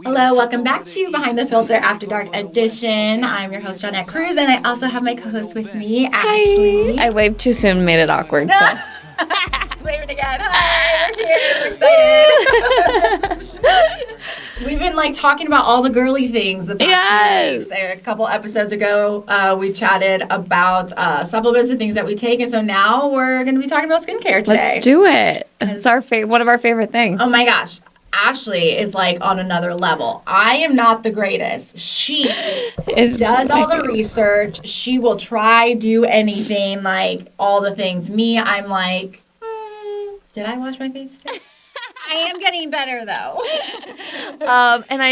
Hello, welcome back to Behind the Filter After Dark Edition. I'm your host, Jeanette Cruz, and I also have my co-host with me, Ashley. Hi. I waved too soon, made it awkward. So. Just waving again. Hi, we're here. We're excited. We've been talking about all the girly things the past few weeks. A couple episodes ago, we chatted about supplements and things that we take, and so now we're going to be talking about skincare today. Let's do it. It's one of our favorite things. Oh my gosh. Ashley is on another level. I am not the greatest. She does all the research. She will do anything, all the things. Me, I'm did I wash my face today? I am getting better though. And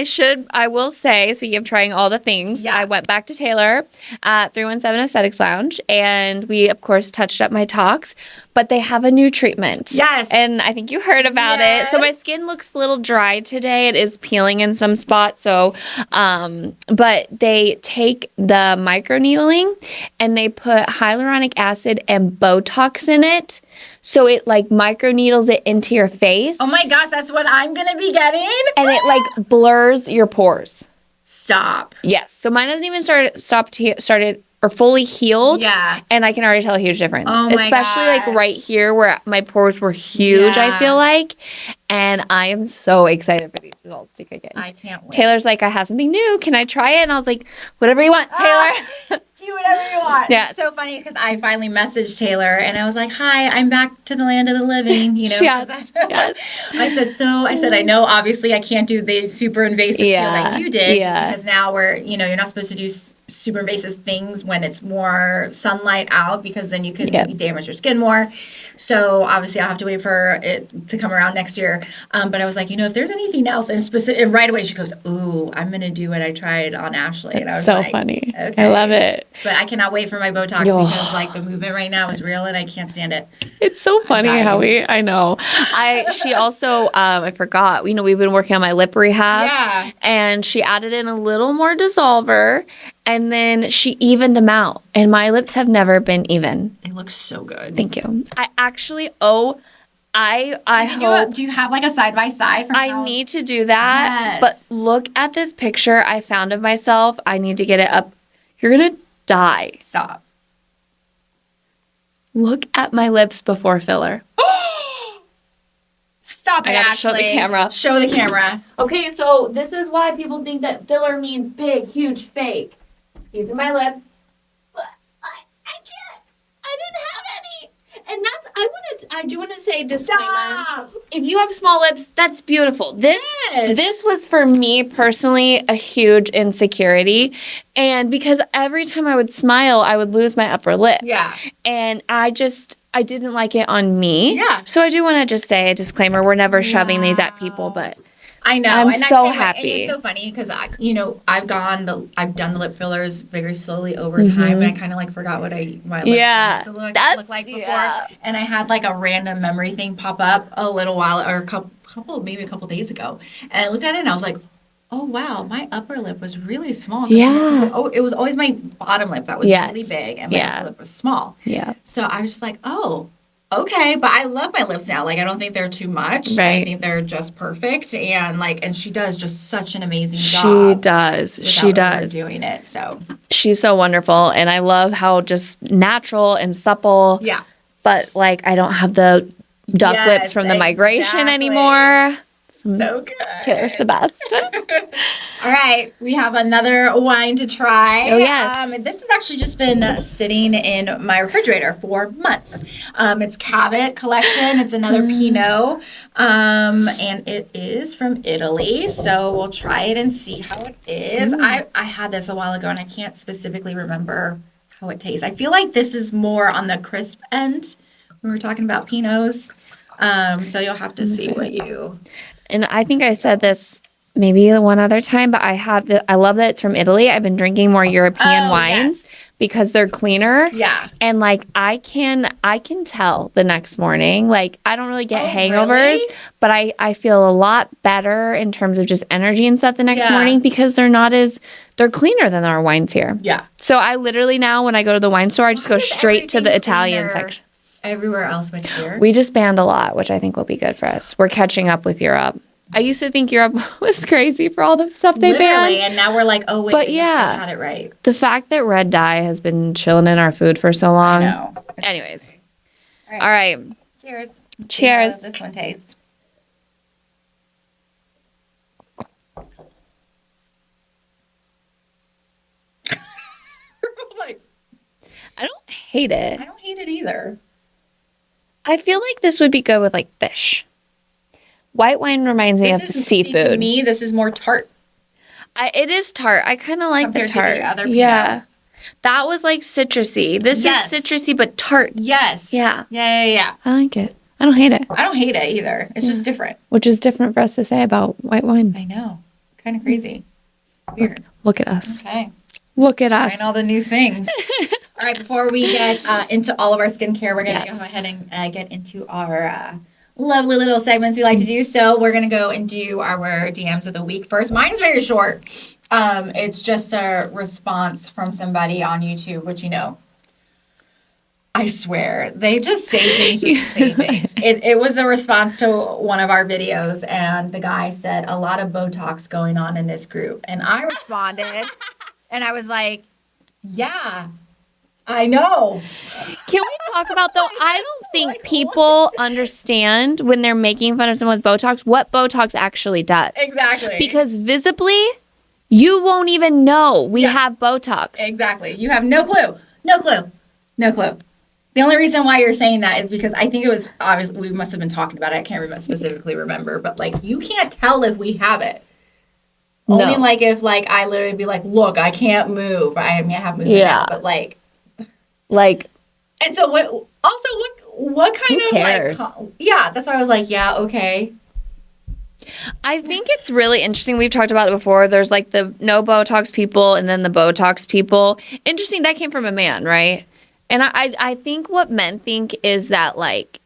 I will say, speaking of trying all the things, I went back to Taylor at 317 Aesthetics Lounge, and we, of course, touched up my talks, but they have a new treatment. Yes. And I think you heard about it. So my skin looks a little dry today. It is peeling in some spots. So, but they take the microneedling and they put hyaluronic acid and Botox in it. So it microneedles it into your face. Oh my gosh, that's what I'm going to be getting. And it blurs your pores. Stop. Yes. So mine hasn't even started or fully healed. Yeah. And I can already tell a huge difference. Oh my Especially gosh. Right here where my pores were huge, I feel like. And I am so excited for these results to kick in. I can't wait. Taylor's I have something new. Can I try it? And I was like, whatever you want, Taylor. Do whatever you want. Yes. It's so funny because I finally messaged Taylor and I was like, hi, I'm back to the land of the living. Yes. I said, I know obviously I can't do the super invasive peel that you did just because now you're not supposed to do super invasive things when it's more sunlight out because then you could maybe damage your skin more. So obviously I'll have to wait for it to come around next year. But I was like, if there's anything else, and right away she goes, ooh, I'm going to do what I tried on Ashley. And I was so funny. Okay. I love it. But I cannot wait for my Botox because the movement right now is real and I can't stand it. It's so funny how I know. She also, I forgot, we've been working on my lip rehab. Yeah. And she added in a little more dissolver. And then she evened them out. And my lips have never been even. It looks so good. Thank you. I actually, I hope. Do you have a side-by-side? I need to do that. Yes. But look at this picture I found of myself. I need to get it up. You're going to die. Stop. Look at my lips before filler. Stop it, Ashley. Show the camera. Show the camera. Okay, so this is why people think that filler means big, huge, fake. These are my lips. But I can't. I didn't have any. And I do want to say disclaimer. Stop. If you have small lips, that's beautiful. This was for me personally a huge insecurity. And because every time I would smile, I would lose my upper lip. Yeah. And I didn't like it on me. Yeah. So I do want to just say a disclaimer. We're never shoving these at people, but I know. I'm so happy. It's so funny because I've done the lip fillers very slowly over time, and I kind of forgot what my lips used to look like before. Yeah. And I had a random memory thing pop up a little while or a couple days ago, and I looked at it and I was like, oh wow, my upper lip was really small. Yeah. It was always my bottom lip that was really big, and my upper lip was small. Yeah. So I was just like, oh. Okay, but I love my lips now. I don't think they're too much. Right. I think they're just perfect. And and she does just such an amazing job. She does. Doing it. So she's so wonderful. And I love how just natural and supple. Yeah. But I don't have the duck lips from the migration anymore. So good. Taylor's the best. All right. We have another wine to try. Oh, yes. This has actually just been sitting in my refrigerator for months. It's Cabot Collection. It's another Pinot. And it is from Italy. So we'll try it and see how it is. I had this a while ago, and I can't specifically remember how it tastes. I feel like this is more on the crisp end when we're talking about Pinots. So you'll have to see what you... And I think I said this maybe one other time, but I love that it's from Italy. I've been drinking more European wines because they're cleaner. Yeah. And I can tell the next morning. I don't really get hangovers, but I feel a lot better in terms of just energy and stuff the next morning because they're cleaner than our wines here. Yeah. So I literally now when I go to the wine store, I just go straight to the Italian section. Everywhere else but here. We just banned a lot, which I think will be good for us. We're catching up with Europe. I used to think Europe was crazy for all the stuff they Literally, banned. and now we're like, oh, wait, But they yeah. got it right. The fact that red dye has been chilling in our food for so long. I know. Anyways. All All right. Cheers. Cheers. See how does this one taste? Like, I don't hate it. I don't hate it either. I feel like this would be good with like fish. White wine reminds me of See, to seafood. me, this is more tart. It is tart. I kind of like Compared the to tart. the other yeah. That was like citrusy. This Yes. is citrusy but tart. Yes. Yeah. Yeah. I like it. I don't hate it. I don't hate it either. It's just different. Which is different for us to say about white wines. I know. Kind of crazy. Weird. Look at us. Okay. Look at us. Trying all the new things. All right, before we get into all of our skincare, we're going to go ahead and get into our lovely little segments we like to do. So we're going to go and do our DMs of the week first. Mine's very short. It's just a response from somebody on YouTube, which, you know, I swear, they just say things just to say things. It was a response to one of our videos, and the guy said, a lot of Botox going on in this group. And I responded, and I was like, yeah, I know. Can we talk about, though, I don't think people understand when they're making fun of someone with Botox, what Botox actually does. Exactly. Because visibly, you won't even know we have Botox. Exactly. You have no clue. No clue. No clue. The only reason why you're saying that is because I think it was obviously we must have been talking about it. I can't specifically remember, but like you can't tell if we have it. No. Only like if like I literally be like, look, I can't move. I mean, I have movement now, but like. And so what? Also, what kind who of cares? Yeah, that's why I was like, yeah, okay. I think it's really interesting. We've talked about it before. There's like the no Botox people and then the Botox people. Interesting. That came from a man, right? And I think what men think is that like,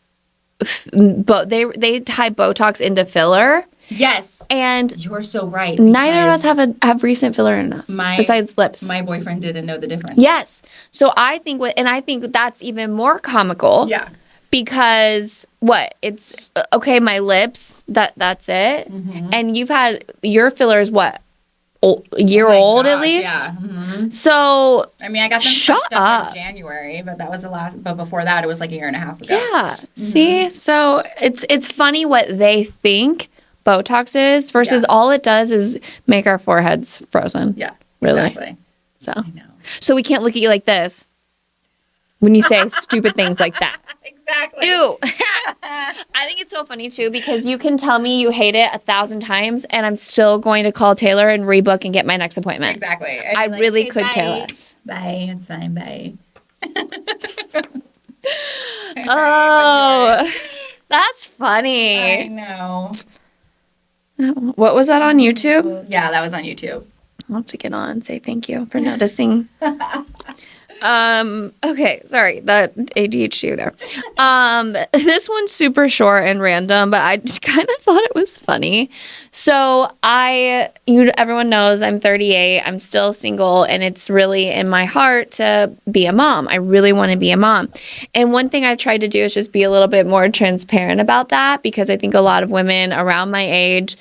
but they tie Botox into filler. Yes. And you're so right. Neither of us have recent filler in us besides lips. My boyfriend didn't know the difference. Yes. So I think I think that's even more comical. Yeah. Because it's okay, my lips, that's it. Mm-hmm. And you've had your fillers a year old at least? Yeah. Mm-hmm. So I mean, I got them shut up in January, but that was but before that it was like a year and a half ago. Yeah. Mm-hmm. See? So it's funny what they think Botox is versus all it does is make our foreheads frozen. Yeah. Really. Exactly. So I know. So we can't look at you like this when you say stupid things like that. Exactly. Ew. I think it's so funny too because you can tell me you hate it 1,000 times and I'm still going to call Taylor and rebook and get my next appointment. Exactly. I really could care less. Bye. It's fine. Bye. Oh, that's funny. I know. What was that on YouTube? Yeah, that was on YouTube. I'll have to get on and say thank you for noticing. Okay, sorry, that ADHD there. This one's super short and random, but I kind of thought it was funny. So everyone knows I'm 38. I'm still single, and it's really in my heart to be a mom. I really want to be a mom. And one thing I've tried to do is just be a little bit more transparent about that because I think a lot of women around my age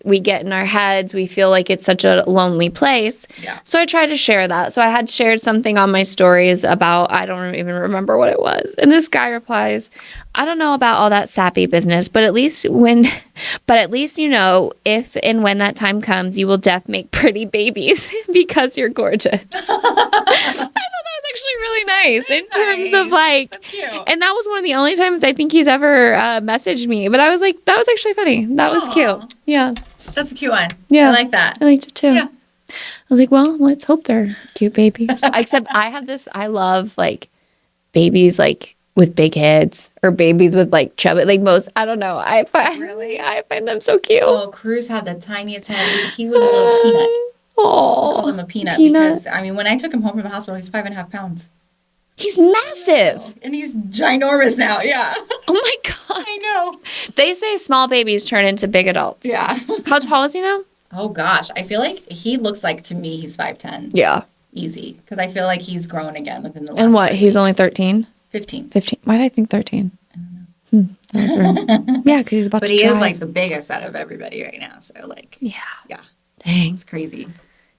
we get in our heads, we feel like it's such a lonely place. Yeah. So I try to share that. So I had shared something on my stories about, I don't even remember what it was. And this guy replies, I don't know about all that sappy business, but at least you know, if and when that time comes, you will make pretty babies because you're gorgeous. I thought that was actually really nice in terms of like, and that was one of the only times I think he's ever messaged me. But I was like, that was actually funny. That was cute. Yeah. That's a cute one. Yeah. I like that. I liked it too. Yeah. I was like, well, let's hope they're cute babies. Except I love like babies like with big heads or babies with like chubby, like most, I don't know. I find them so cute. Oh, Cruz had the tiniest head. He was a little peanut. Oh, I called him a peanut because, I mean, when I took him home from the hospital, he's 5.5 pounds. He's massive. And he's ginormous now, yeah. Oh my God. I know. They say small babies turn into big adults. Yeah. How tall is he now? Oh gosh, I feel like he looks like, to me, he's 5'10". Yeah. Easy. Because I feel like he's grown again within the last And what, 3 he's weeks. only 13? 15. 15. Why did I think 13? I don't know. That's right. Yeah, because he's about But to he drive. is like the biggest out of everybody right now. So like, yeah. yeah, Dang. it's crazy. And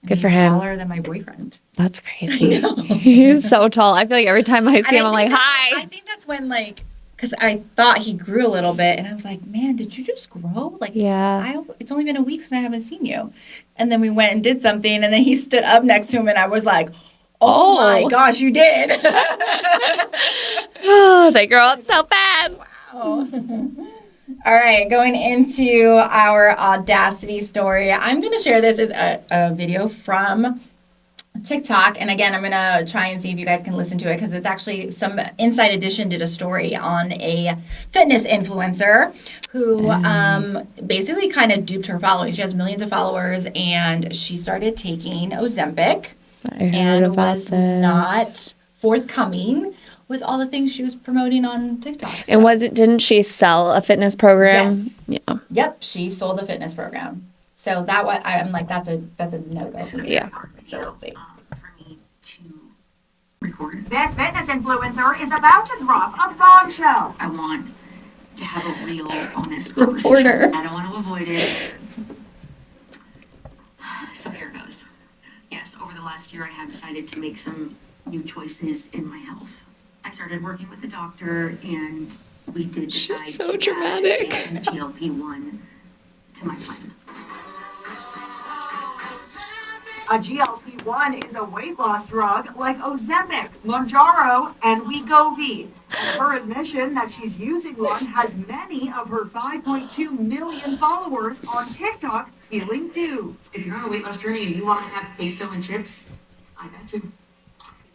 Good for he's him. taller than my boyfriend. That's crazy. He's so tall. I feel like every time I see him, I'm like, I hi. think that's when like, because I thought he grew a little bit, and I was like, man, did you just grow? Like, Yeah. it's only been a week since I haven't seen you. And then we went and did something, and then he stood up next to him, and I was like, oh my gosh, you did. Oh, they grow up so fast. Wow. All right, going into our audacity story. I'm going to share this as a video from TikTok. And again, I'm going to try and see if you guys can listen to it because it's actually some Inside Edition did a story on a fitness influencer who basically kind of duped her following. She has millions of followers and she started taking Ozempic and was not forthcoming with all the things she was promoting on TikTok. So. And didn't she sell a fitness program? Yes. Yeah. Yep, she sold a fitness program. So that what I'm like, that's a no-go for me. Yeah. So let's see. For me to record. This fitness influencer is about to drop a bombshell. I want to have a real, honest conversation. I don't want to avoid it. So here goes. Yes, over the last year, I have decided to make some new choices in my health. I started working with a doctor, and we did decide She's so to dramatic. add a GLP-1 to my plan. A GLP-1 is a weight loss drug like Ozempic, Mounjaro, and Wegovy. And her admission that she's using one has many of her 5.2 million followers on TikTok feeling duped. If you're on a weight loss journey and you want to have queso and chips, I got you.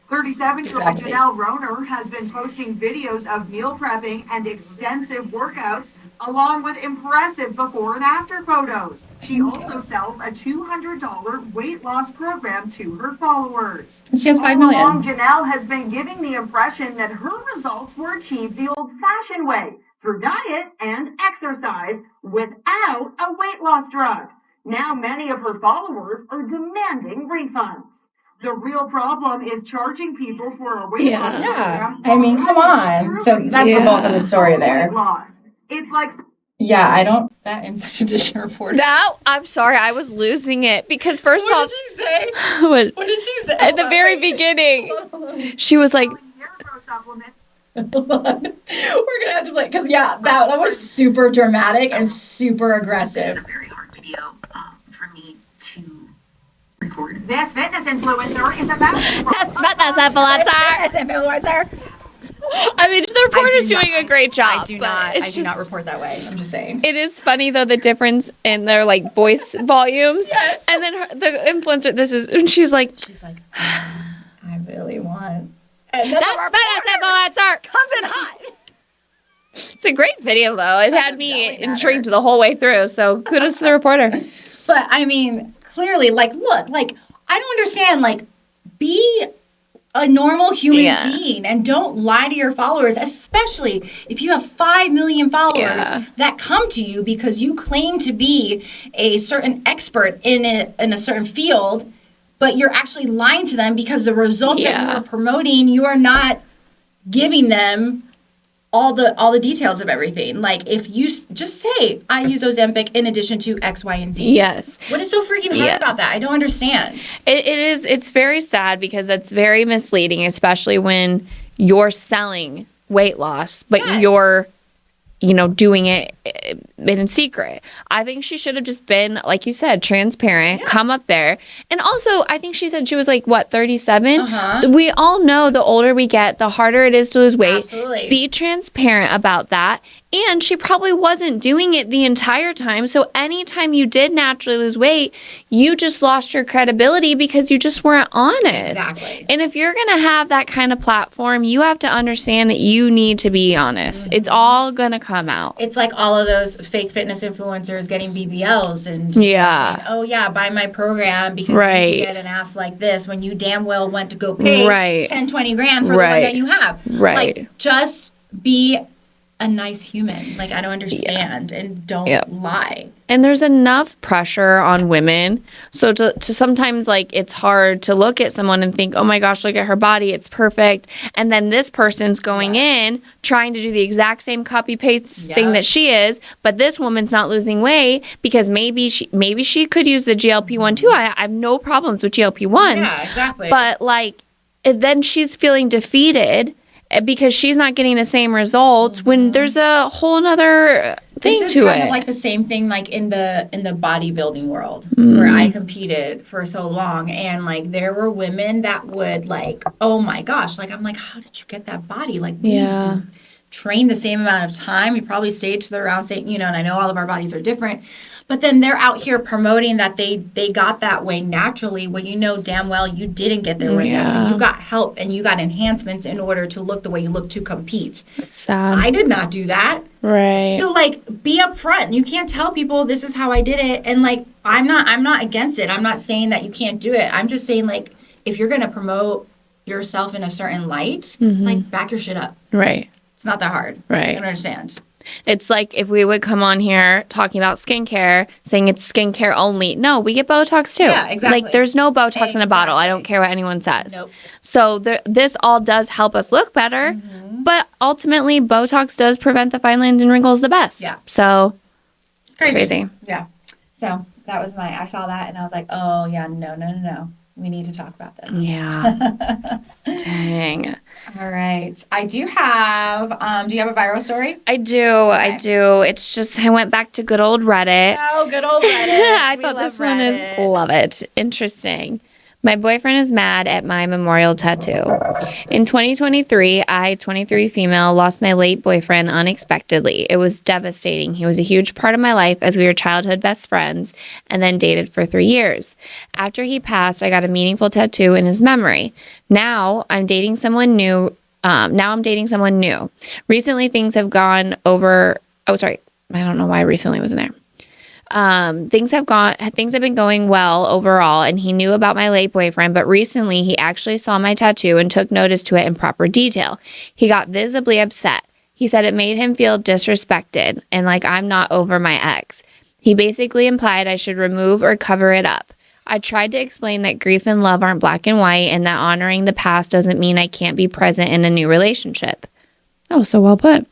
37-year-old Janelle Roner has been posting videos of meal prepping and extensive workouts, along with impressive before and after photos. She also sells a $200 weight loss program to her followers. She has 5 million. All along, Janelle has been giving the impression that her results were achieved the old-fashioned way, through diet and exercise, without a weight loss drug. Now many of her followers are demanding refunds. The real problem is charging people for a weight loss program. I mean, come on. So that's the bulk of the story there. Weight loss. It's like... Yeah, I don't... That Inside Edition report. I'm sorry, I was losing it because first off... What did she say? What did she say? at the very beginning, she was like... We're gonna have to play because that was super dramatic and super aggressive. This is a very hard video for me to record. This fitness influencer is about Fitness influencer. I mean, the reporter's doing a great job. I do not report that way. I'm just saying. It is funny though, the difference in their like voice volumes. Yes. And then the influencer, and she's like, I really want. That's fitness influencer Comes in hot. It's a great video though. It had me intrigued the whole way through. So kudos to the reporter. But I mean, clearly, like, look, like, I don't understand. Like, be a normal human being and don't lie to your followers, especially if you have 5 million followers that come to you because you claim to be a certain expert in a certain field, but you're actually lying to them because the results that you are promoting, you are not giving them all the details of everything. Like, if you just say, I use Ozempic in addition to X, Y, and Z. Yes. What is so freaking hard about that? I don't understand. It's very sad because that's very misleading, especially when you're selling weight loss, but you're, doing it in secret. I think she should have just been, like you said, transparent, come up there. And also, I think she said she was like, 37? We all know the older we get, the harder it is to lose weight. Absolutely. Be transparent about that. And she probably wasn't doing it the entire time. So anytime you did naturally lose weight, you just lost your credibility because you just weren't honest. Exactly. And if you're going to have that kind of platform, you have to understand that you need to be honest. It's all going to come out. It's like all of those fake fitness influencers getting BBLs and saying, oh yeah, buy my program because you can get an ass like this when you damn well went to go pay 10, 20 grand for the one that you have. Right. Like, just be a nice human. Like, I don't understand and don't lie. And there's enough pressure on women. So to sometimes, like, it's hard to look at someone and think, oh my gosh, look at her body. It's perfect. And then this person's going in trying to do the exact same copy paste thing that she is. But this woman's not losing weight because maybe she could use the GLP-1 too. I have no problems with GLP-1s. Yeah, exactly. But like, then she's feeling defeated because she's not getting the same results when there's a whole nother thing this is to kind it. of like the same thing like in the bodybuilding world where I competed for so long, and like there were women that would like, oh my gosh, like I'm like, how did you get that body? Like we did train the same amount of time. We probably stayed to the around same, and I know all of our bodies are different. But then they're out here promoting that they got that way naturally when you know damn well you didn't get there way naturally. You got help and you got enhancements in order to look the way you look to compete. That's sad. I did not do that. Right. So like be upfront. You can't tell people this is how I did it. And like I'm not against it. I'm not saying that you can't do it. I'm just saying like if you're gonna promote yourself in a certain light, like back your shit up. Right. It's not that hard. Right. I don't understand. It's like if we would come on here talking about skincare, saying it's skincare only. No, we get Botox too. Yeah, exactly. Like there's no Botox in a bottle. I don't care what anyone says. Nope. So this all does help us look better, but ultimately Botox does prevent the fine lines and wrinkles the best. Yeah. So it's crazy. Yeah. So that was I saw that and I was like, oh yeah, no. We need to talk about this. Yeah. Dang. All right. I do have, do you have a viral story? I do. It's just, I went back to good old Reddit. Oh, good old Reddit. I thought this one is, love it. Interesting. My boyfriend is mad at my memorial tattoo. In 2023, I, 23 female, lost my late boyfriend unexpectedly. It was devastating. He was a huge part of my life as we were childhood best friends and then dated for 3 years. After he passed, I got a meaningful tattoo in his memory. Now I'm dating someone new. Recently, things have gone over. Oh, sorry. I don't know why recently was in there. Things have been going well overall, and he knew about my late boyfriend, but recently he actually saw my tattoo and took notice to it in proper detail. He got visibly upset. He said it made him feel disrespected and like I'm not over my ex. He basically implied I should remove or cover it up. I tried to explain that grief and love aren't black and white and that honoring the past doesn't mean I can't be present in a new relationship. Oh, so well put.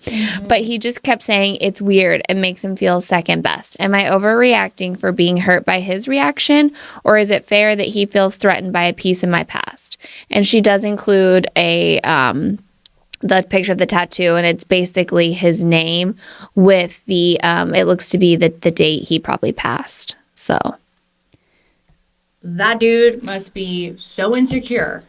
But he just kept saying it's weird and makes him feel second best. Am I overreacting for being hurt by his reaction, or is it fair that he feels threatened by a piece in my past? And she does include the picture of the tattoo, and it's basically his name with the it looks to be the date he probably passed. So that dude must be so insecure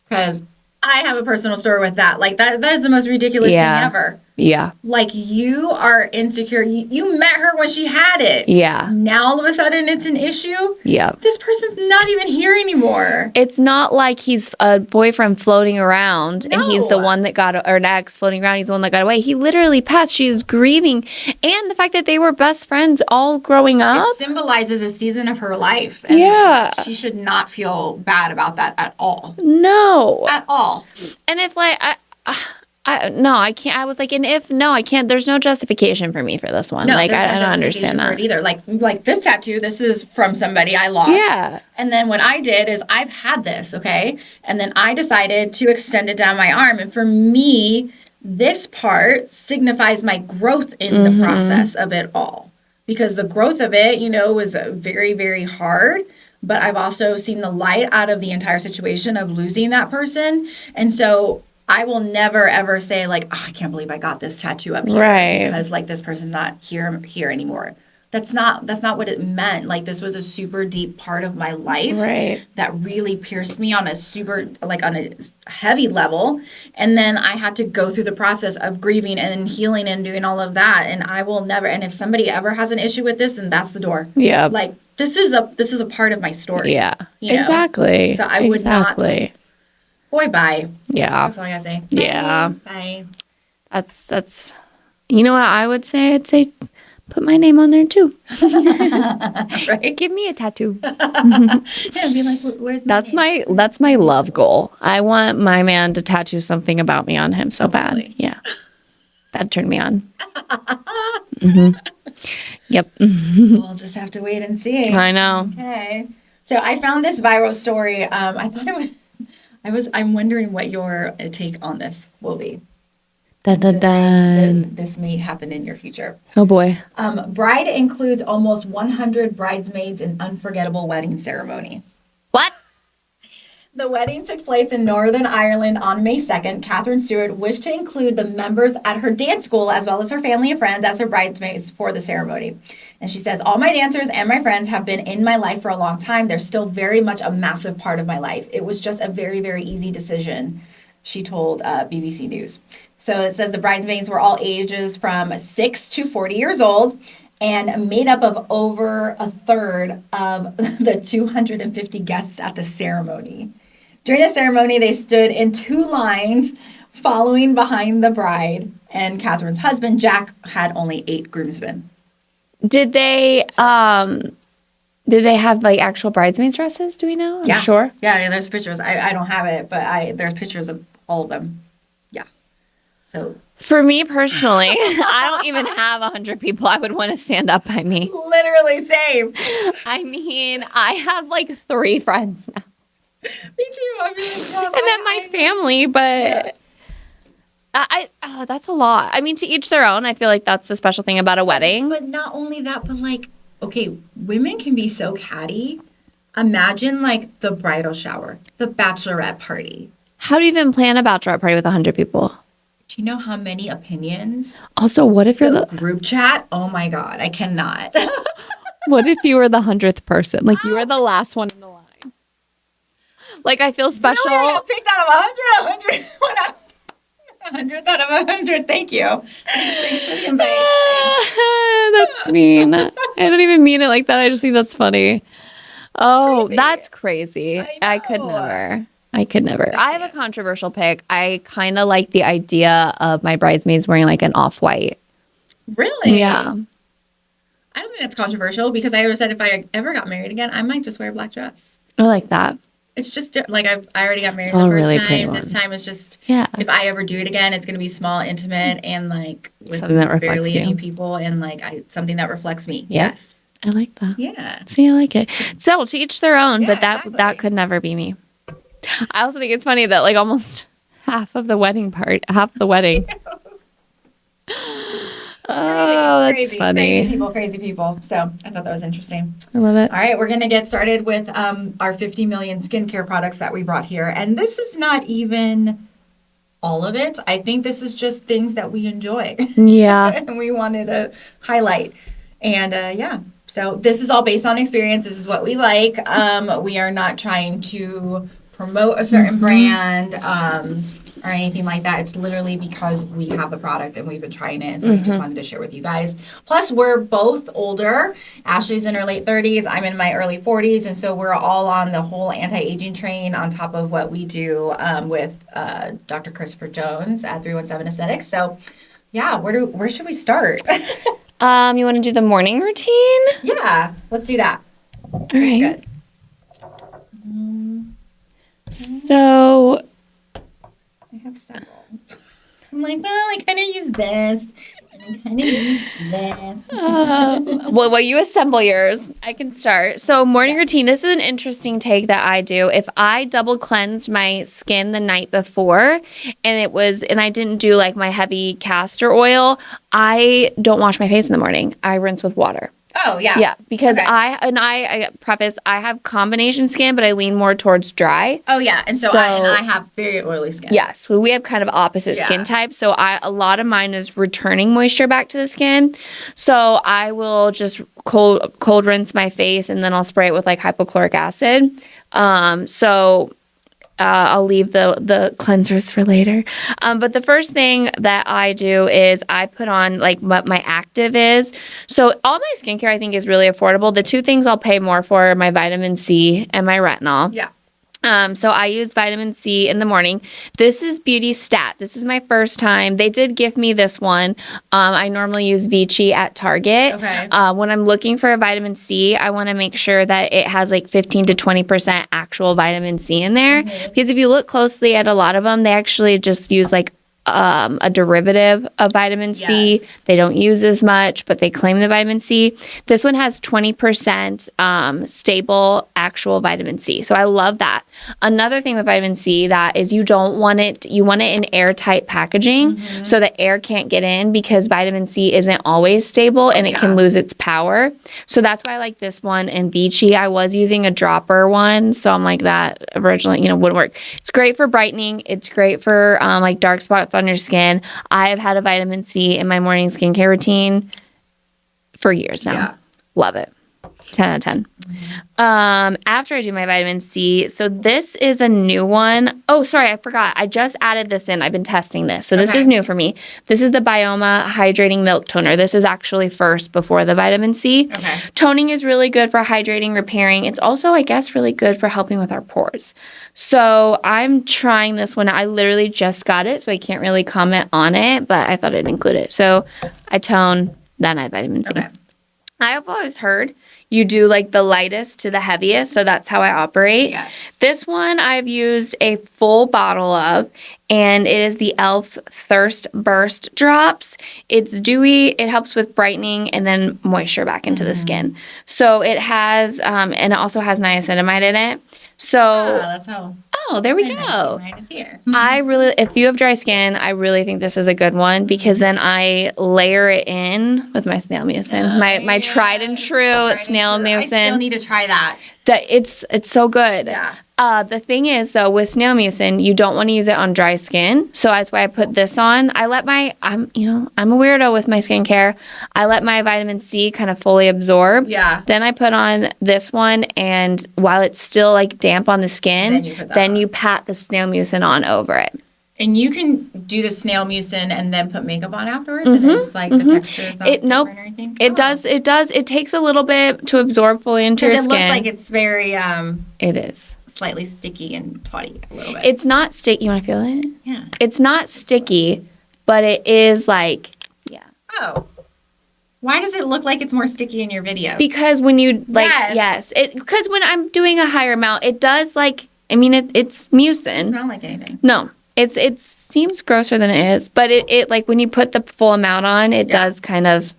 because I have a personal story with that. Like that is the most ridiculous thing ever. Yeah. Like you are insecure. You met her when she had it. Yeah. Now all of a sudden it's an issue. Yeah. This person's not even here anymore. It's not like he's a boyfriend floating around and he's the one that or an ex floating around. He's the one that got away. He literally passed. She is grieving. And the fact that they were best friends all growing up. It symbolizes a season of her life. And she should not feel bad about that at all. No. At all. And if like, I can't. I was like, I can't. There's no justification for me for this one. No, like, I don't understand that either. Like this tattoo, this is from somebody I lost. Yeah. And then what I did is I've had this, okay? And then I decided to extend it down my arm. And for me, this part signifies my growth in the process of it all. Because the growth of it, was very, very hard. But I've also seen the light out of the entire situation of losing that person. And so I will never, ever say, like, oh, I can't believe I got this tattoo up here. Right. Because, like, this person's not here anymore. That's not what it meant. Like, this was a super deep part of my life. Right. That really pierced me on a heavy level. And then I had to go through the process of grieving and healing and doing all of that. And I will never, and if somebody ever has an issue with this, then that's the door. Yeah. Like, this is a part of my story. Yeah. Exactly. So I would not. Boy, bye. Yeah. That's all I gotta say. Yeah. Bye. That's. You know what I would say? I'd say, put my name on there too. Right. Give me a tattoo. Yeah. Be like, where's my name? That's my love goal. I want my man to tattoo something about me on him so bad. Yeah. That turned me on. Yep. We'll just have to wait and see. I know. Okay. So I found this viral story. I thought it was. I'm wondering what your take on this will be. Dun, dun, dun. This may happen in your future. Oh boy. Bride includes almost 100 bridesmaids in unforgettable wedding ceremony. What? The wedding took place in Northern Ireland on May 2nd. Catherine Stewart wished to include the members at her dance school as well as her family and friends as her bridesmaids for the ceremony. And she says, all my dancers and my friends have been in my life for a long time. They're still very much a massive part of my life. It was just a very, very easy decision, she told BBC News. So it says the bridesmaids were all ages from 6 to 40 years old and made up of over a third of the 250 guests at the ceremony. During the ceremony, they stood in 2 lines following behind the bride, and Catherine's husband, Jack, had only 8 groomsmen. Did they have like actual bridesmaids dresses? Do we know? I'm sure. Yeah, there's pictures. I don't have it, but there's pictures of all of them. Yeah. So for me personally, I don't even have 100 people I would want to stand up by me. Literally same. I mean, I have like 3 friends now. Me too. I mean, And then my family, but that's a lot. I mean, to each their own. I feel like that's the special thing about a wedding. But not only that, but like, okay, women can be so catty. Imagine like the bridal shower, the bachelorette party. How do you even plan a bachelorette party with 100 people? Do you know how many opinions? Also, what if you're The group chat? Oh my God, I cannot. What if you were the 100th person? Like you were the last one in the line. Like I feel special. Really? I got picked out of 100. 100th out of 100. Thank you. Thanks for the invite. That's mean. I don't even mean it like that. I just think that's funny. Oh, Crazy. That's crazy. I could never. I have a controversial pick. I kind of like the idea of my bridesmaids wearing like an off-white. Really? Yeah. I don't think that's controversial because I always said if I ever got married again, I might just wear a black dress. I like that. It's just like I already got married It's all the first really pretty time. one. This time is just Yeah. if I ever do it again, it's gonna be small, intimate, and like with Something that reflects barely you. any people, and like something that reflects me. Yeah. Yes. I like that. Yeah. See, I like it. So to each their own, Yeah, but that exactly. could never be me. I also think it's funny that like almost half of the wedding. Oh, that's funny. Crazy people. So I thought that was interesting. I love it. All right, we're going to get started with our 50 million skincare products that we brought here. And this is not even all of it. I think this is just things that we enjoy. Yeah. And we wanted to highlight. And yeah, so this is all based on experience. This is what we like. We are not trying to promote a certain brand or anything like that. It's literally because we have the product and we've been trying it. And so we just wanted to share with you guys. Plus, we're both older. Ashley's in her late 30s. I'm in my early 40s. And so we're all on the whole anti-aging train on top of what we do with Dr. Christopher Jones at 317 Aesthetics. So yeah, where should we start? You want to do the morning routine? Yeah, let's do that. All right. Good. So I have several. I'm like, well, I kind of use this, and I kind of use this. well, while you assemble yours, I can start. So morning routine, this is an interesting take that I do. If I double cleansed my skin the night before and I didn't do like my heavy castor oil, I don't wash my face in the morning. I rinse with water. Oh, yeah. Yeah, because Okay. I preface, I have combination skin, but I lean more towards dry. Oh, yeah. And so, So- I have very oily skin. Yes, we have kind of opposite skin Yeah. types. So a lot of mine is returning moisture back to the skin. So I will just cold rinse my face and then I'll spray it with like hypochloric acid. I'll leave the cleansers for later. But the first thing that I do is I put on like what my active is. So all my skincare I think is really affordable. The 2 things I'll pay more for are my vitamin C and my retinol. Yeah. So I use vitamin C in the morning. This is Beauty Stat. This is my first time. They did give me this one. I normally use Vichy at Target. Okay. When I'm looking for a vitamin C, I want to make sure that it has like 15 to 20% actual vitamin C in there. Because if you look closely at a lot of them, they actually just use like a derivative of vitamin C. Yes. They don't use as much, but they claim the vitamin C. This one has 20% stable actual vitamin C. So I love that. Another thing with vitamin C that is you want it in airtight packaging so that air can't get in, because vitamin C isn't always stable and it can lose its power. So that's why I like this one in Vichy. I was using a dropper one, so I'm like that originally, wouldn't work. It's great for brightening. It's great for like dark spots on your skin. I have had a vitamin C in my morning skincare routine for years now. Yeah. Love it. 10 out of 10. After I do my vitamin C, so this is a new one. Oh, sorry, I forgot. I just added this in. I've been testing this. So this is new for me. This is the Bioma Hydrating Milk Toner. This is actually first before the vitamin C. Okay. Toning is really good for hydrating, repairing. It's also, I guess, really good for helping with our pores. So I'm trying this one. I literally just got it, so I can't really comment on it, but I thought I'd include it. So I tone, then I have vitamin C. Okay. I've always heard you do like the lightest to the heaviest, so that's how I operate. Yes. This one I've used a full bottle of, and it is the e.l.f. Thirst Burst Drops. It's dewy, it helps with brightening and then moisture back into the skin. So it has, and it also has niacinamide in it. So, That's how. oh, there we go. Mine is here. I really, if you have dry skin, I really think this is a good one, because then I layer it in with my snail mucin, my tried and true snail I still mucin. need to try that. That it's so good. Yeah. The thing is though, with snail mucin, you don't want to use it on dry skin. So that's why I put this on. I'm a weirdo with my skincare. I let my vitamin C kind of fully absorb. Yeah. Then I put on this one, and while it's still like damp on the skin, Then you pat the snail mucin on over it. And you can do the snail mucin and then put makeup on afterwards, and it's like the texture is not different or anything. It does. It takes a little bit to absorb fully into your Because it skin. looks like it's very It is. slightly sticky and tawny a little bit. It's not sticky. You want to feel it? Yeah. It's not sticky, but it is like, yeah. Oh. Why does it look like it's more sticky in your videos? Because when you like, Yes. because when I'm doing a higher amount, it does like, it's mucin. Doesn't smell like anything. No, it seems grosser than it is, but it like when you put the full amount on, it does kind of,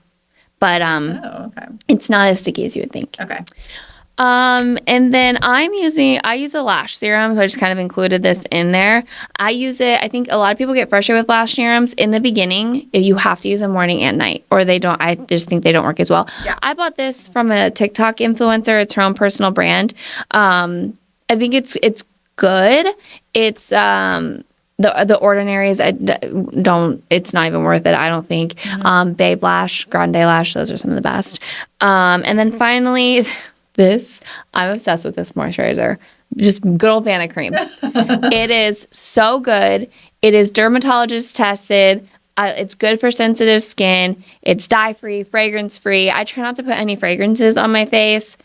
but Oh, okay. it's not as sticky as you would think. Okay. And then I use a lash serum, so I just kind of included this in there. I use it, I think a lot of people get frustrated with lash serums in the beginning. You have to use them morning and night, or I just think they don't work as well. Yeah. I bought this from a TikTok influencer. It's her own personal brand. I think it's good. It's, the ordinaries, it's not even worth it, I don't think. Babe Lash, Grande Lash, those are some of the best. And then finally, I'm obsessed with this moisturizer. Just good old Vanna cream. It is so good. It is dermatologist tested. It's good for sensitive skin. It's dye-free, fragrance-free. I try not to put any fragrances on my face.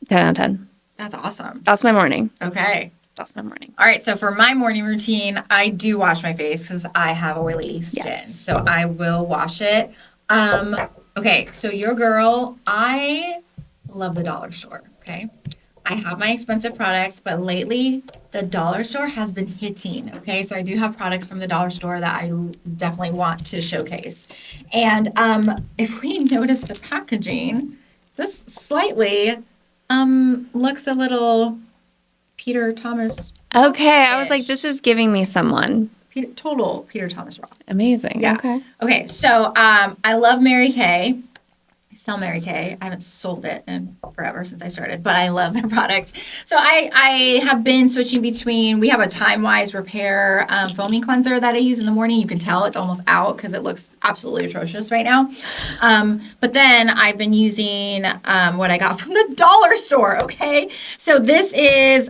10 out of 10. That's awesome. That's my morning. Okay. That's my morning. All right, so for my morning routine, I do wash my face because I have oily skin. Yes. So I will wash it. Okay, so your girl, I love the dollar store, okay? I have my expensive products, but lately the dollar store has been hitting, okay? So I do have products from the dollar store that I definitely want to showcase. And if we notice the packaging, this slightly looks a little Peter Thomas. Okay, I was like, this is giving me someone. Total Peter Thomas Roth. Amazing. Yeah. Okay. Okay, so I love Mary Kay. I sell Mary Kay. I haven't sold it in forever since I started, but I love their products. So I have been switching between, we have a Time-Wise Repair foaming cleanser that I use in the morning. You can tell it's almost out because it looks absolutely atrocious right now. But then I've been using what I got from the dollar store, okay? So this is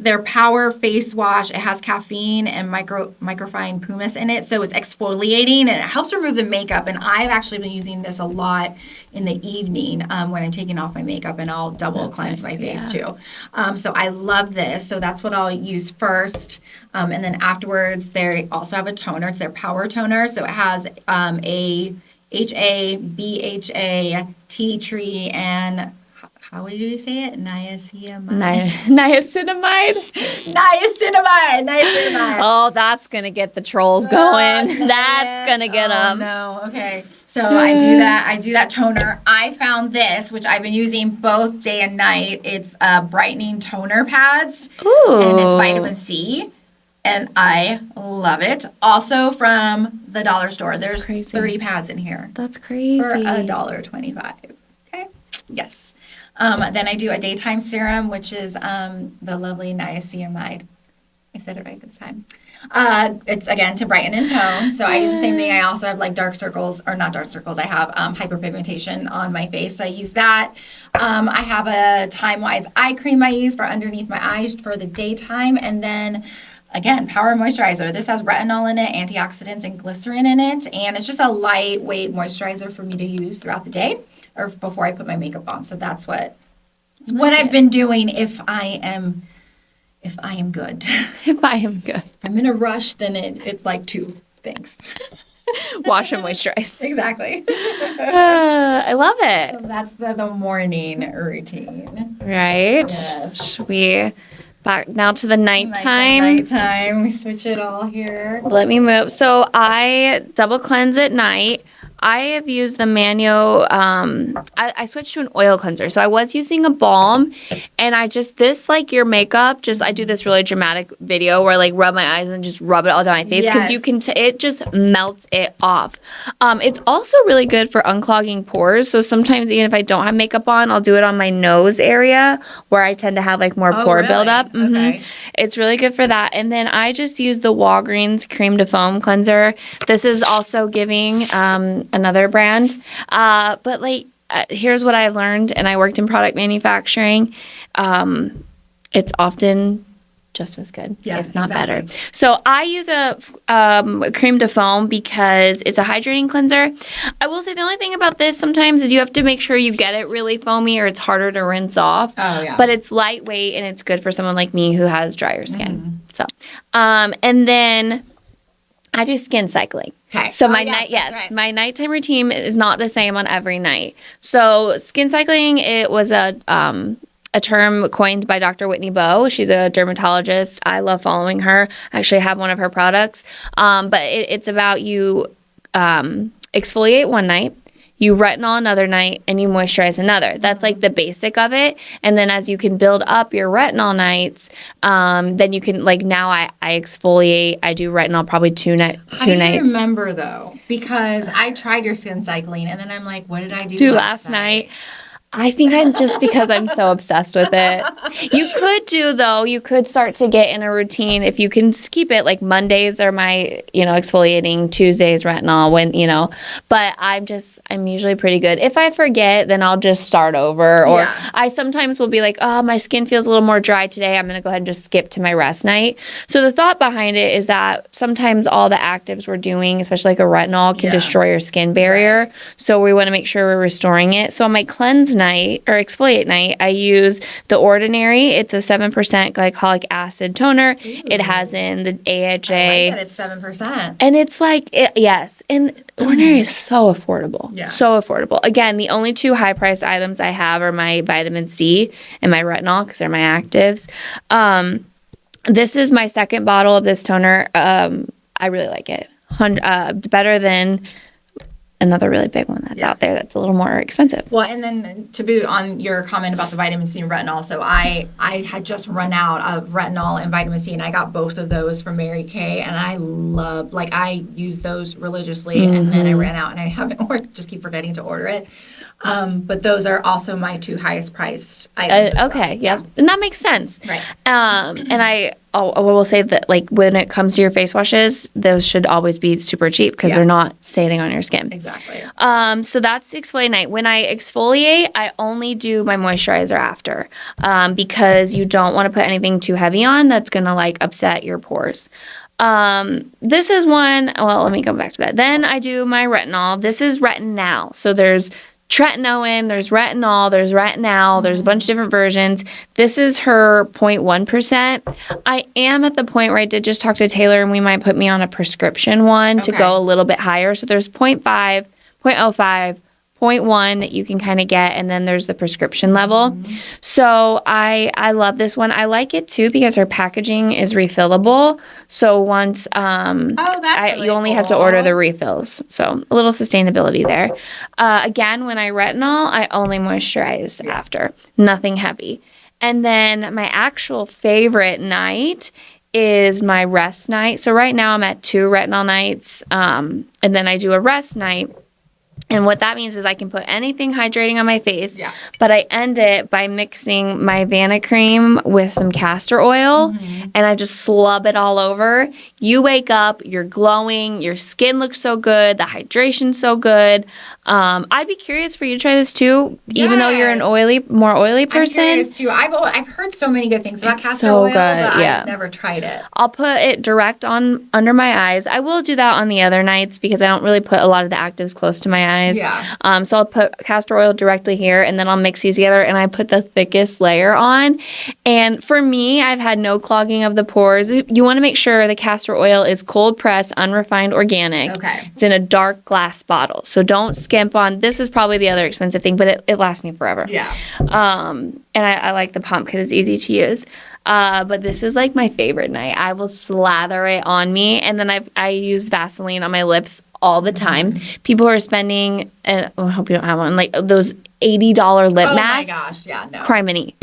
their Power Face Wash. It has caffeine and microfine pumice in it, so it's exfoliating and it helps remove the makeup. And I've actually been using this a lot in the evening when I'm taking off my makeup, and I'll double cleanse my face too. So I love this. So that's what I'll use first. And then afterwards, they also have a toner. It's their power toner. So it has a HA, BHA, tea tree, and how would you say it? Niacinamide. Niacinamide. Niacinamide. Oh, that's gonna get the trolls going. That's gonna get them. No, okay. So I do that toner. I found this, which I've been using both day and night. It's brightening toner pads. Ooh. And it's vitamin C. And I love it. Also from the dollar store. There's 30 pads in here. That's crazy. For $1.25. Okay. Yes. Then I do a daytime serum, which is the lovely niacinamide. I said it right this time. It's again to brighten and tone. So I use the same thing. I also have like dark circles, or not dark circles. I have hyperpigmentation on my face. So I use that. I have a Time Wise eye cream I use for underneath my eyes for the daytime. And then again, Power Moisturizer. This has retinol in it, antioxidants, and glycerin in it. And it's just a lightweight moisturizer for me to use throughout the day or before I put my makeup on. So that's what I've been doing if I am good. If I am good. If I'm in a rush, then it's like two things. Wash and moisturize. Exactly. I love it. So that's the morning routine. Right? Yes. Should we back now to the nighttime? Nighttime. We switch it all here. Let me move. So I double cleanse at night. I have used the Manio. I switched to an oil cleanser. So I was using a balm, and I just this like your makeup. Just I do this really dramatic video where I like rub my eyes and just rub it all down my face because you can. It just melts it off. It's also really good for unclogging pores. So sometimes even if I don't have makeup on, I'll do it on my nose area where I tend to have like more pore buildup. Okay. It's really good for that. And then I just use the Walgreens Cream to Foam Cleanser. This is also giving another brand. But like, here's what I've learned, and I worked in product manufacturing. It's often just as good, if not better. So I use a cream to foam because it's a hydrating cleanser. I will say the only thing about this sometimes is you have to make sure you get it really foamy or it's harder to rinse off. Oh, yeah. But it's lightweight and it's good for someone like me who has drier skin. So, and then I do skin cycling. Okay. So my my nighttime routine is not the same on every night. So skin cycling, it was a term coined by Dr. Whitney Bowe. She's a dermatologist. I love following her. I actually have one of her products. But it's about you exfoliate one night, you retinol another night, and you moisturize another. That's like the basic of it. And then as you can build up your retinol nights, then you can, like now I exfoliate. I do retinol probably two nights. How do you remember though? Because I tried your skin cycling and then I'm like, what did I do last night? I think I'm just because I'm so obsessed with it. You could start to get in a routine if you can keep it like Mondays are my, exfoliating, Tuesdays retinol but I'm usually pretty good. If I forget, then I'll just start over or I sometimes will be like, oh, my skin feels a little more dry today. I'm going to go ahead and just skip to my rest night. So the thought behind it is that sometimes all the actives we're doing, especially like a retinol, can destroy your skin barrier. Right. So we want to make sure we're restoring it. So on my cleanse night or exfoliate night, I use The Ordinary. It's a 7% glycolic acid toner. Ooh. It has in the AHA. I like that it's 7%. And it's like, yes. And Ordinary is so affordable. Yeah. So affordable. Again, the only two high priced items I have are my vitamin C and my retinol because they're my actives. This is my second bottle of this toner. I really like it. Better than another really big one that's out there that's a little more expensive. Well, and then to boot on your comment about the vitamin C and retinol, so I had just run out of retinol and vitamin C, and I got both of those from Mary Kay, and I use those religiously, and then I ran out, and I haven't ordered, just keep forgetting to order it. But those are also my two highest priced items. Okay, yep. And that makes sense. Right. And I will say that, like, when it comes to your face washes, those should always be super cheap because they're not staying on your skin. Exactly. So that's the exfoliate night. When I exfoliate, I only do my moisturizer after because you don't want to put anything too heavy on that's going to, like, upset your pores. This is one, well, let me go back to that. Then I do my retinol. This is Retinal. So there's tretinoin, there's retinol, there's retinal, there's a bunch of different versions. This is her 0.1%. I am at the point where I did just talk to Taylor and we might put me on a prescription one to go a little bit higher. So there's 0.5, 0.05, 0.1 that you can kind of get, and then there's the prescription level. So I love this one. I like it too because her packaging is refillable. So once That's you only have to order the refills. So a little sustainability there. Again, when I retinol, I only moisturize after, nothing heavy. And then my actual favorite night is my rest night. So right now I'm at 2 retinol nights, and then I do a rest night. And what that means is I can put anything hydrating on my face, but I end it by mixing my Vanna cream with some castor oil, and I just slub it all over. You wake up, you're glowing, your skin looks so good, the hydration's so good. I'd be curious for you to try this too, even though you're an more oily person. I'm curious too. I've heard so many good things about castor so oil, good, but yeah. I've never tried it. I'll put it direct on under my eyes. I will do that on the other nights because I don't really put a lot of the actives close to my eyes. Yeah. So I'll put castor oil directly here, and then I'll mix these together, and I put the thickest layer on. And for me, I've had no clogging of the pores. You want to make sure the castor oil is cold pressed, unrefined, organic. Okay. It's in a dark glass bottle. So don't skimp on. This is probably the other expensive thing, but it lasts me forever. Yeah. And I like the pump because it's easy to use. But this is like my favorite night. I will slather it on me, and then I use Vaseline on my lips all the time. People are spending, I hope you don't have one, like those $80 lip masks. Oh my gosh, yeah, no. Criminy.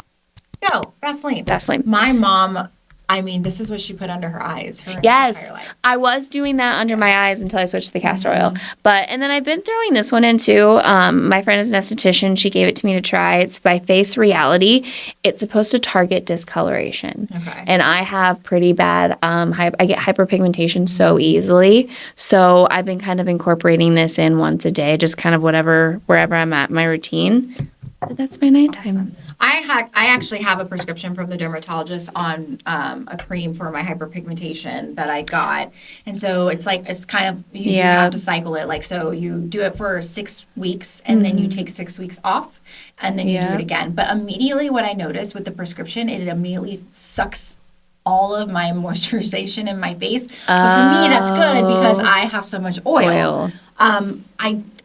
No, Vaseline. Vaseline. My mom, I mean, this is what she put under her eyes her Yes, entire life. I was doing that under my eyes until I switched to the castor oil. And then I've been throwing this one in too. My friend is an esthetician. She gave it to me to try. It's by Face Reality. It's supposed to target discoloration. Okay. And I have pretty bad, I get hyperpigmentation so easily. So I've been kind of incorporating this in once a day, just kind of wherever I'm at my routine. But that's my nighttime. Awesome. I actually have a prescription from the dermatologist on a cream for my hyperpigmentation that I got, and so it's kind of you do have to cycle it. Like, so you do it for 6 weeks, and then you take 6 weeks off, and then you do it again. But immediately, what I noticed with the prescription is it immediately sucks all of my moisturization in my face. But for me, that's good because I have so much oil.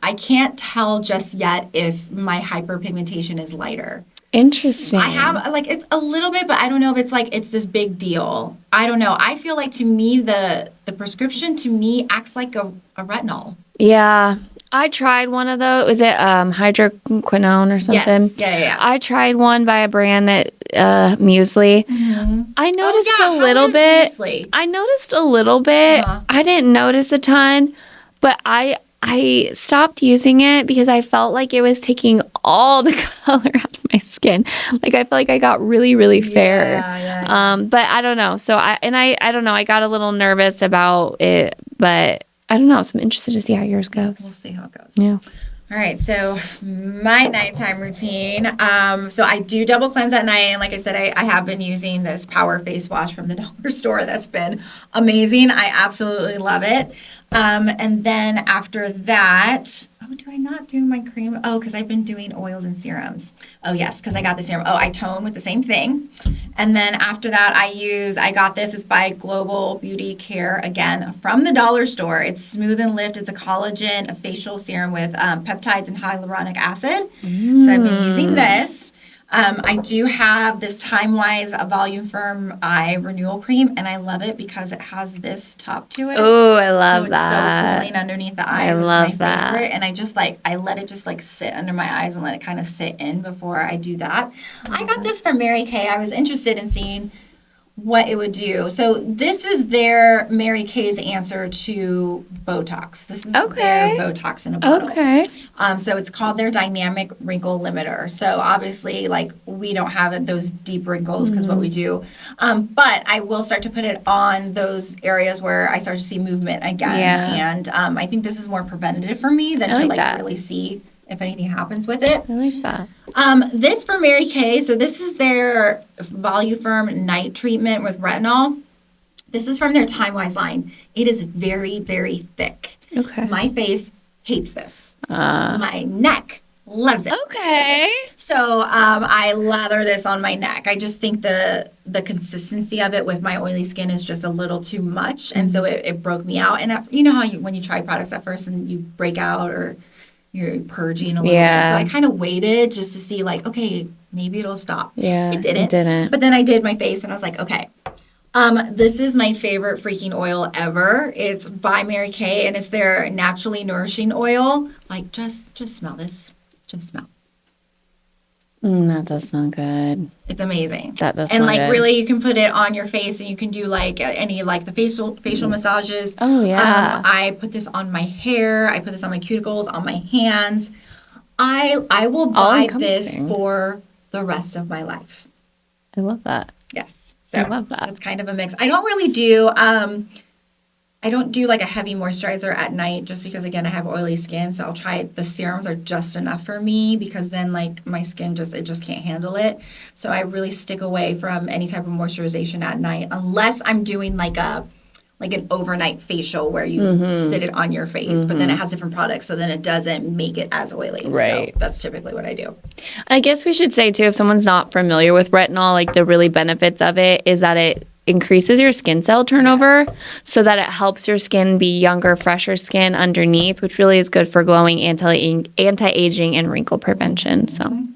I can't tell just yet if my hyperpigmentation is lighter. Interesting. I have it's a little bit, but I don't know if it's this big deal. I don't know. I feel like to me the prescription to me acts like a retinol. Yeah. I tried one of those. Was it hydroquinone or something? Yes. Yeah. I tried one by a brand that Muesli. I noticed a little bit. Muesli? I noticed a little bit. I didn't notice a ton, but I stopped using it because I felt like it was taking all the color out of my skin. Like I felt like I got really, really fair. Yeah. But I don't know. So I don't know. I got a little nervous about it, but I don't know. So I'm interested to see how yours goes. We'll see how it goes. Yeah. All right, so my nighttime routine. So I do double cleanse at night, and like I said, I have been using this Power Face Wash from the dollar store. That's been amazing. I absolutely love it. And then after that, do I not do my cream? Oh, because I've been doing oils and serums. Oh, yes, because I got the serum. Oh, I tone with the same thing. And then after that, I got this. It's by Global Beauty Care, again, from the dollar store. It's Smooth and Lift. It's a collagen, a facial serum with peptides and hyaluronic acid. So I've been using this. I do have this Time-Wise Volume Firm Eye Renewal Cream, and I love it because it has this top to it. Oh, I love so that. So cooling underneath the eyes. I love it's my that. favorite, and I let it just sit under my eyes and let it kind of sit in before I do that. I got this from Mary Kay. I was interested in seeing what it would do. So this is their Mary Kay's answer to Botox. This is their Botox in a bottle. Okay. So it's called their dynamic wrinkle limiter. So obviously, we don't have those deep wrinkles because what we do. But I will start to put it on those areas where I start to see movement again. Yeah. And I think this is more preventative for me than to really see if anything happens with it. I like that. This for Mary Kay. So this is their Voluform Night Treatment with Retinol. This is from their Time-Wise line. It is very, very thick. Okay. My face hates this. My neck loves it. Okay. So I lather this on my neck. I just think the consistency of it with my oily skin is just a little too much. And so it broke me out. And you know how when you try products at first and you break out or you're purging a little bit. So I kind of waited just to see like, okay, maybe it'll stop. Yeah, It didn't. it didn't. But then I did my face and I was like, okay. This is my favorite freaking oil ever. It's by Mary Kay and it's their naturally nourishing oil. Like just smell this. Just smell. That does smell good. It's amazing. That does and smell like good. really you can put it on your face and you can do like any like the facial massages. Oh, yeah. I put this on my hair. I put this on my cuticles, on my hands. I will buy this encompassing. for the rest of my life. I love that. Yes. So I love that. It's kind of a mix. I don't really do I don't do like a heavy moisturizer at night just because again I have oily skin, so I'll try the serums are just enough for me because then like my skin just can't handle it. So I really stick away from any type of moisturization at night unless I'm doing like an overnight facial where you sit it on your face, but then it has different products, so then it doesn't make it as oily. Right. So that's typically what I do. I guess we should say too, if someone's not familiar with retinol, like the really benefits of it is that it increases your skin cell turnover so that it helps your skin be younger, fresher skin underneath, which really is good for glowing, anti-aging, and wrinkle prevention. So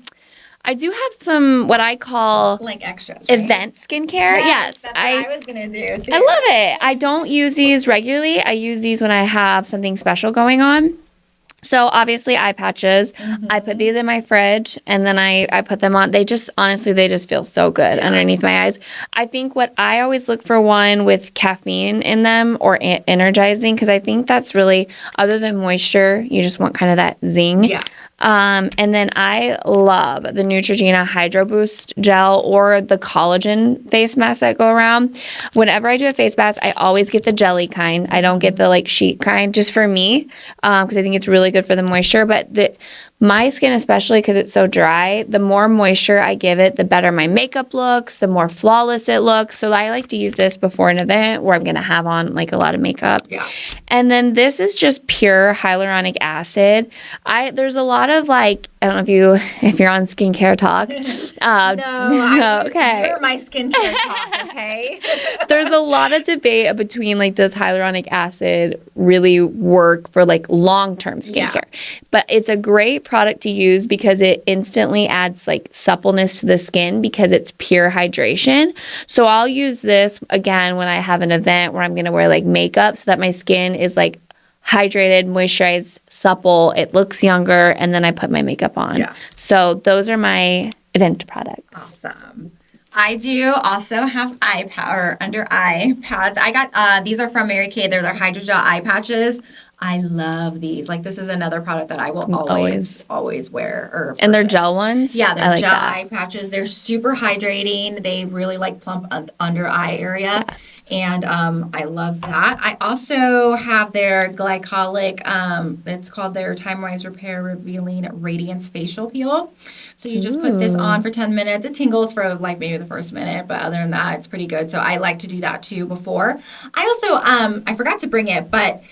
I do have some what I call Like extras, right? event skincare. Yes, that's what I was gonna do. I love it. I don't use these regularly. I use these when I have something special going on. So obviously eye patches. I put these in my fridge and then I put them on. They just, honestly, they just feel so good underneath my eyes. I think what I always look for one with caffeine in them or energizing, because I think that's really, other than moisture, you just want kind of that zing. Yeah. And then I love the Neutrogena Hydro Boost gel or the collagen face masks that go around. Whenever I do a face mask, I always get the jelly kind. I don't get the like sheet kind, just for me, because I think it's really good for the moisture. But my skin, especially because it's so dry, the more moisture I give it, the better my makeup looks, the more flawless it looks. So I like to use this before an event where I'm going to have on like a lot of makeup. Yeah. And then this is just pure hyaluronic acid. There's a lot of like, I don't know if you're on skincare talk. Okay. You're my skincare talk, okay? There's a lot of debate between like, does hyaluronic acid really work for like long-term skincare? But it's a great product to use because it instantly adds like suppleness to the skin because it's pure hydration. So I'll use this again when I have an event where I'm going to wear like makeup so that my skin is like hydrated, moisturized, supple. It looks younger, and then I put my makeup on. Yeah. So those are my event products. Awesome. I do also have under eye pads. I got these are from Mary Kay. They're their hydrogel eye patches. I love these. Like this is another product that I will always wear. Or and they're purchase. gel ones? Yeah, they're I like gel that. eye patches. They're super hydrating. They really like plump under eye area. Yes. And I love that. I also have their glycolic, it's called their Time-Wise Repair Revealing Radiance Facial Peel. So you just put this on for 10 minutes. It tingles for like maybe the first minute, but other than that, it's pretty good. So I like to do that too before. I also, I forgot to bring it, but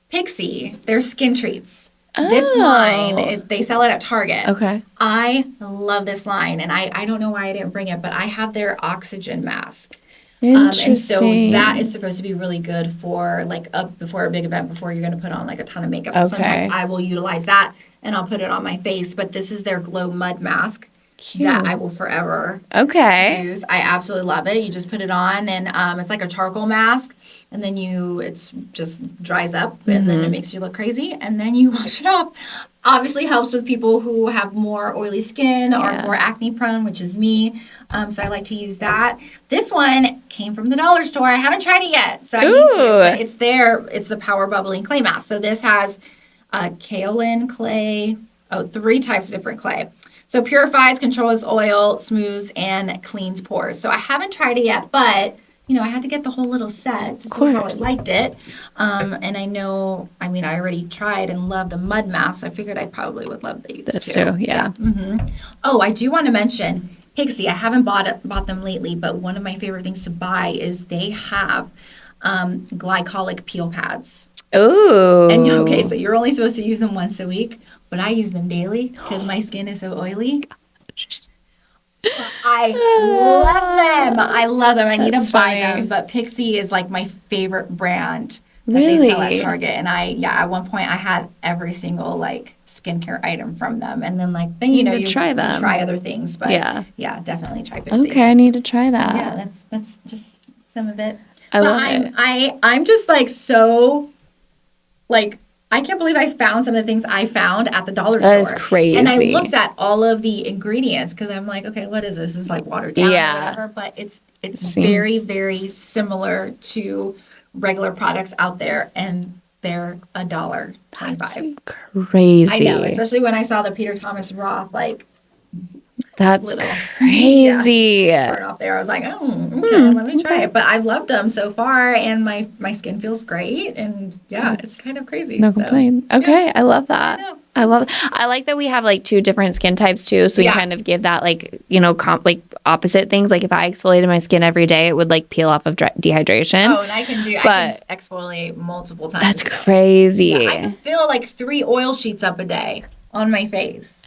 Pixie, their skin treats. This line, they sell it at Target. Okay. I love this line, and I don't know why I didn't bring it, but I have their oxygen mask. Interesting. And so that is supposed to be really good for like before a big event, before you're going to put on like a ton of makeup. So sometimes I will utilize that and I'll put it on my face, but this is their Glow Mud Mask. Cute. That I will forever use. I absolutely love it. You just put it on and it's like a charcoal mask. And then it's just dries up and then it makes you look crazy and then you wash it off. Obviously helps with people who have more oily skin or more acne prone, which is me. So I like to use that. This one came from the dollar store. I haven't tried it yet, so I need to. But it's there. It's the Power Bubbling Clay Mask. So this has kaolin clay. 3 types of different clay. So purifies, controls oil, smooths, and cleans pores. So I haven't tried it yet, but I had to get the whole little set to see how I liked it. And I already tried and loved the mud mask. I figured I probably would love these too. Yeah. Oh, I do want to mention Pixie. I haven't bought them lately, but one of my favorite things to buy is they have glycolic peel pads. Ooh. And so you're only supposed to use them once a week, but I use them daily because my skin is so oily. I love them. I need to buy them, but Pixie is like my favorite brand that they sell at Really? Target. And at one point I had every single like skincare item from them. And then like then you know to you try them. you try other things, but Yeah. definitely try Pixie. Okay, I need to try So, that. yeah, that's just some of it. I But love it. I'm just like so like I can't believe I found some of the things I found at the dollar That store. is crazy. And I looked at all of the ingredients because I'm like, okay, what is this? It's like watered down Yeah. or whatever. But it's Same. very, very similar to regular products out there, and they're $1.25. That's crazy. I know, especially when I saw the Peter Thomas Roth like That's little crazy. burn off there. I was like, oh, okay, let me try it. But I've loved them so far, and my skin feels great, and it's kind of crazy. No So, complaint. Okay, yeah. I love that. I know. I love it. I like that we have like 2 different skin types too, so we Yeah. kind of give that like, like opposite things. Like if I exfoliated my skin every day, it would like peel off of dehydration. Oh, and I can exfoliate multiple times. That's a day. crazy. Yeah, I can fill like 3 oil sheets up a day on my face.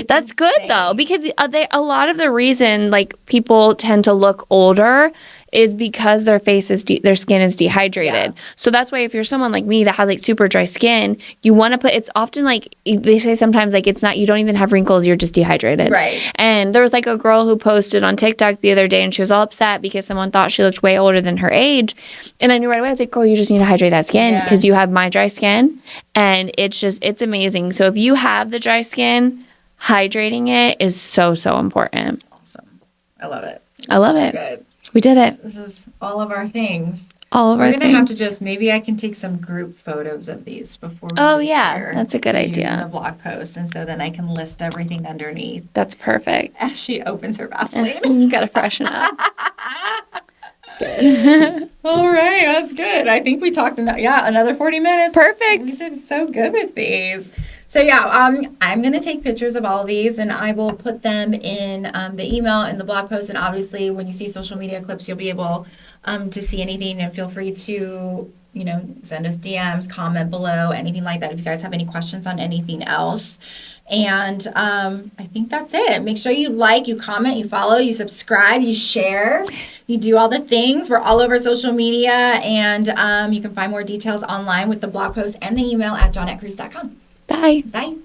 That's good though, because a lot of the reason like people tend to look older is because their their skin is dehydrated. Yeah. So that's why if you're someone like me that has like super dry skin, you want to put, it's often like they say sometimes like it's not, you don't even have wrinkles, you're just dehydrated. Right. And there was like a girl who posted on TikTok the other day and she was all upset because someone thought she looked way older than her age. And I knew right away, I was like, girl, you just need to hydrate that skin because you have my dry skin and it's amazing. So if you have the dry skin, hydrating it is so, so important. Awesome. I love it. I love it. Good. We did it. This is all of our things. All of We're our gonna have to things. maybe I can take some group photos of these before we Oh, leave yeah. here That's a good to use in idea. the blog post, and so then I can list everything underneath That's perfect. as she opens her Vaseline. You gotta freshen up. It's good. All right, that's good. I think we talked another 40 minutes. Perfect. We did so good with these. So I'm gonna take pictures of all of these and I will put them in the email and the blog post. And obviously, when you see social media clips, you'll be able to see anything. And feel free to send us DMs, comment below, anything like that. If you guys have any questions on anything else. And I think that's it. Make sure you like, you comment, you follow, you subscribe, you share, you do all the things. We're all over social media, and you can find more details online with the blog post and the email at johnnettcruise.com. Bye. Bye.